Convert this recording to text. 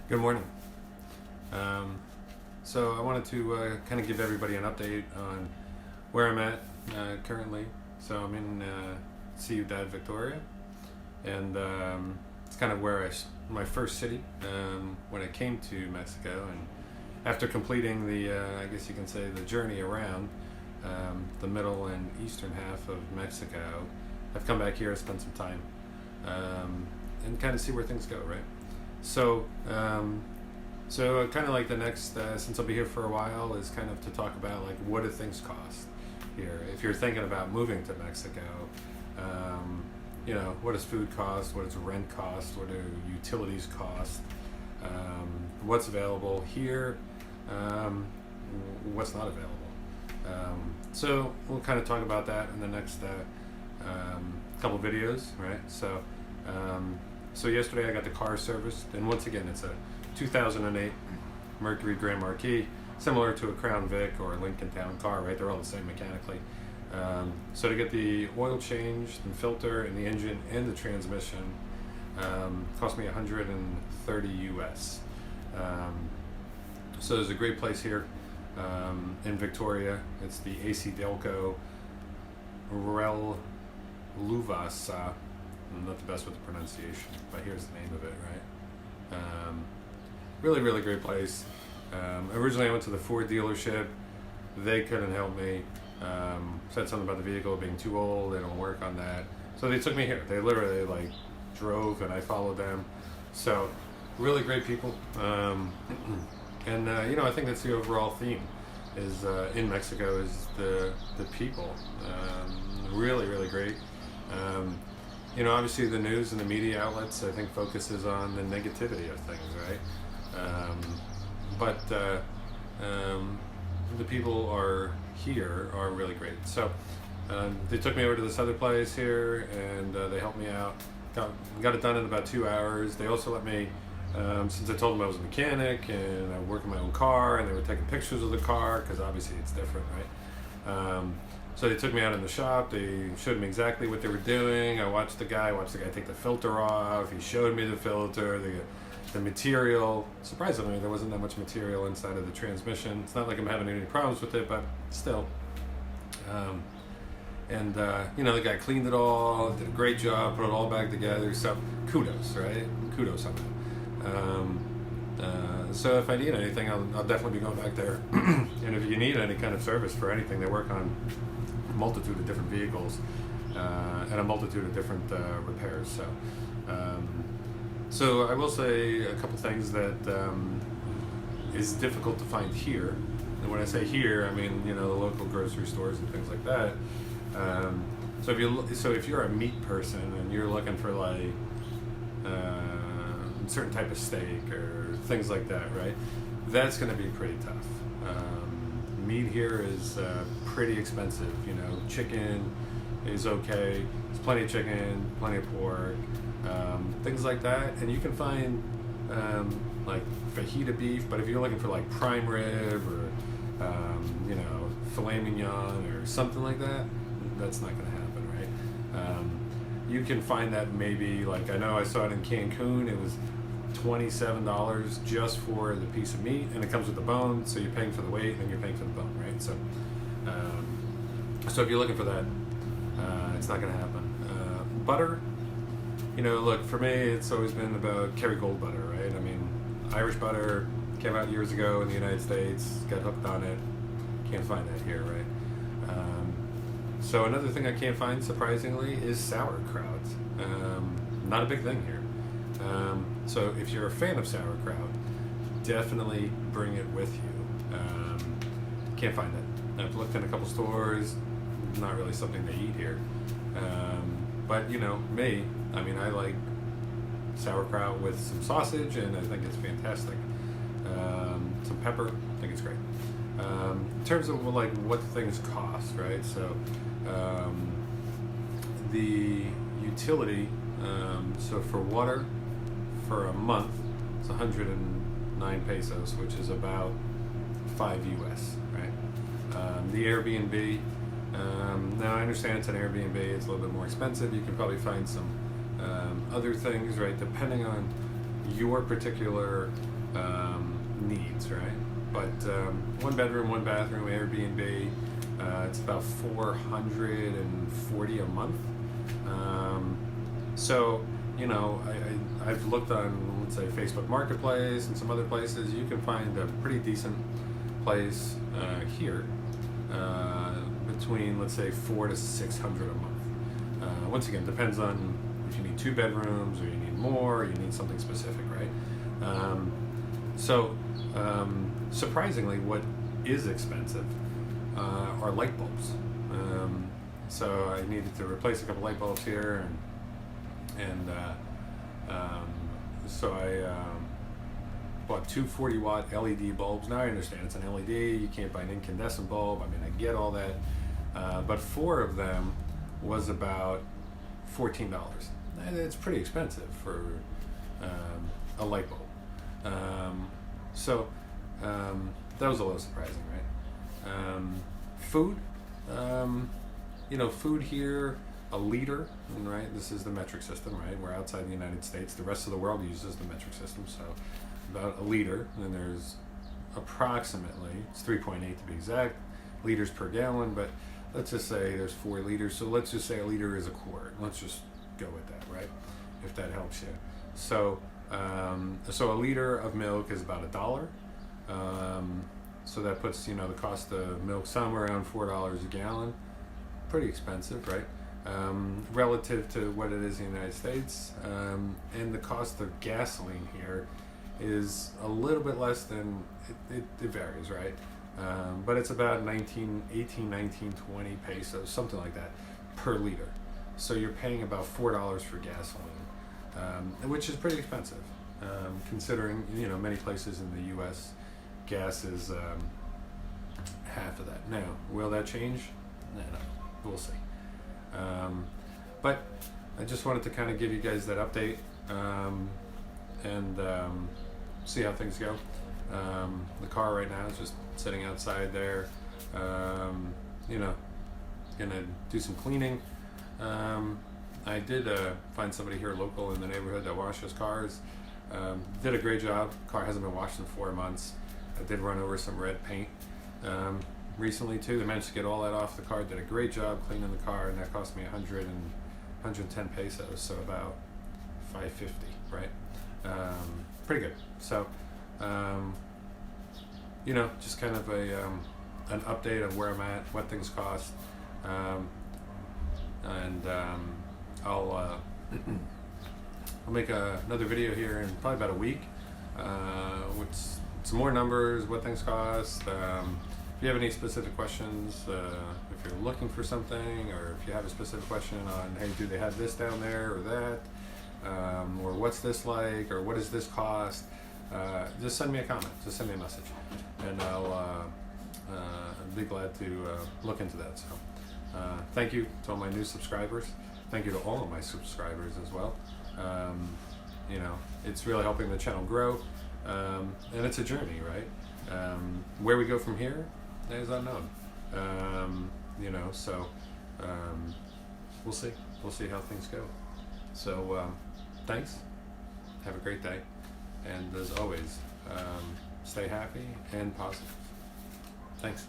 Good morning. So I wanted to kind of give everybody an update on where I'm at currently. So I'm in Cuidad Victoria, and it's kind of where my first city when I came to Mexico. And after completing the, I guess you can say, the journey around the middle and eastern half of Mexico, I've come back here to spend some time and kind of see where things go, right? So, kind of like the next, since I'll be here for a while, is kind of to talk about like what do things cost here. If you're thinking about moving to Mexico, what does food cost? What does rent cost? What do utilities cost? What's available here? What's not available? So we'll kind of talk about that in the next couple videos, right? So yesterday I got the car serviced, and once again it's a 2008 Mercury Grand Marquis, similar to a Crown Vic or a Lincoln Town car, right? They're all the same mechanically. So to get the oil changed and filter and the engine and the transmission cost me $130 US. So there's a great place here in Victoria. It's the AC Delco Rel Luvasa. I'm not the best with the pronunciation, but here's the name of it, right? Really, really great place. Originally I went to the Ford dealership. They couldn't help me. Said something about the vehicle being too old, they don't work on that. So they took me here. They literally drove and I followed them. So really great people. I think that's the overall theme is in Mexico is the people. Really, really great. Obviously the news and the media outlets, I think, focuses on the negativity of things, right? But the people here are really great. So they took me over to this other place here, and they helped me out. Got it done in about 2 hours. They also let me, since I told them I was a mechanic and I work in my own car, and they were taking pictures of the car, because obviously it's different, right? So they took me out in the shop. They showed me exactly what they were doing. I watched the guy take the filter off. He showed me the filter, the material. Surprisingly, there wasn't that much material inside of the transmission. It's not like I'm having any problems with it, but still. The guy cleaned it all, did a great job, put it all back together. So kudos, right? Kudos on that. So if I need anything, I'll definitely be going back there. And if you need any kind of service for anything, they work on a multitude of different vehicles and a multitude of different repairs. So I will say a couple things that is difficult to find here. And when I say here, I mean the local grocery stores and things like that. So if you're a meat person and you're looking for a certain type of steak or things like that, right? That's going to be pretty tough. Meat here is pretty expensive. Chicken is okay. There's plenty of chicken, plenty of pork, things like that. And you can find fajita beef, but if you're looking for prime rib or filet mignon or something like that, that's not going to happen, right? You can find that maybe I know I saw it in Cancun. It was $27 just for the piece of meat, and it comes with the bone, so you're paying for the weight and you're paying for the bone, right? So if you're looking for that, it's not going to happen. Butter, look, for me, it's always been about Kerrygold butter, right? I mean, Irish butter came out years ago in the United States, got hooked on it. Can't find that here, right? So another thing I can't find, surprisingly, is sauerkraut. Not a big thing here. So if you're a fan of sauerkraut, definitely bring it with you. Can't find it. I've looked in a couple stores, not really something they eat here. But me, I like sauerkraut with some sausage, and I think it's fantastic. Some pepper, I think it's great. In terms of what things cost, right? So the utility, so for water, for a month, it's 109 pesos, which is about 5 US, right? The Airbnb, now I understand it's an Airbnb, it's a little bit more expensive. You can probably find some other things, right? Depending on your particular needs, right? But 1 bedroom, 1 bathroom, Airbnb, it's about $440 a month. So, you know, I've looked on, let's say, Facebook Marketplace and some other places. You can find a pretty decent place here between, let's say, $400 to $600 a month. Once again, depends on if you need 2 bedrooms or you need more, or you need something specific, right? Surprisingly, what is expensive are light bulbs. So I needed to replace a couple light bulbs here, and so I bought 2 40-watt LED bulbs. Now I understand it's an LED, you can't buy an incandescent bulb, I mean, I get all that, but 4 of them was about $14. And it's pretty expensive for a light bulb. That was a little surprising, right? Food, you know, food here, a liter, right? This is the metric system, right? We're outside the United States. The rest of the world uses the metric system, so about a liter, and there's approximately, it's 3.8 to be exact, liters per gallon, but let's just say there's 4 liters, so let's just say a liter is a quart. Let's just go with that, right? If that helps you. So a liter of milk is about $1. So that puts, you know, the cost of milk somewhere around $4 a gallon. Pretty expensive, right? Relative to what it is in the United States. And the cost of gasoline here is a little bit less than, it varies, right? But it's about 19, 20 pesos, something like that, per liter. So you're paying about $4 for gasoline, which is pretty expensive, considering, you know, many places in the U.S. gas is half of that. Now, will that change? No, we'll see. But I just wanted to kind of give you guys that update and see how things go. The car right now is just sitting outside there, you know, gonna do some cleaning. I did find somebody here local in the neighborhood that washes cars. Did a great job. Car hasn't been washed in 4 months. I did run over some red paint recently too. They managed to get all that off the car. Did a great job cleaning the car, and that cost me 110 pesos, so about $5.50, right? Pretty good. So, you know, just kind of an update of where I'm at, what things cost, and I'll make another video here in probably about a week with some more numbers, what things cost. If you have any specific questions, if you're looking for something, or if you have a specific question on, hey, do they have this down there or that, or what's this like, or what does this cost, just send me a comment, just send me a message, and I'll be glad to look into that. So thank you to all my new subscribers. Thank you to all of my subscribers as well. You know, it's really helping the channel grow, and it's a journey, right? Where we go from here is unknown. You know, so we'll see how things go. So thanks, have a great day, and as always, stay happy and positive. Thanks.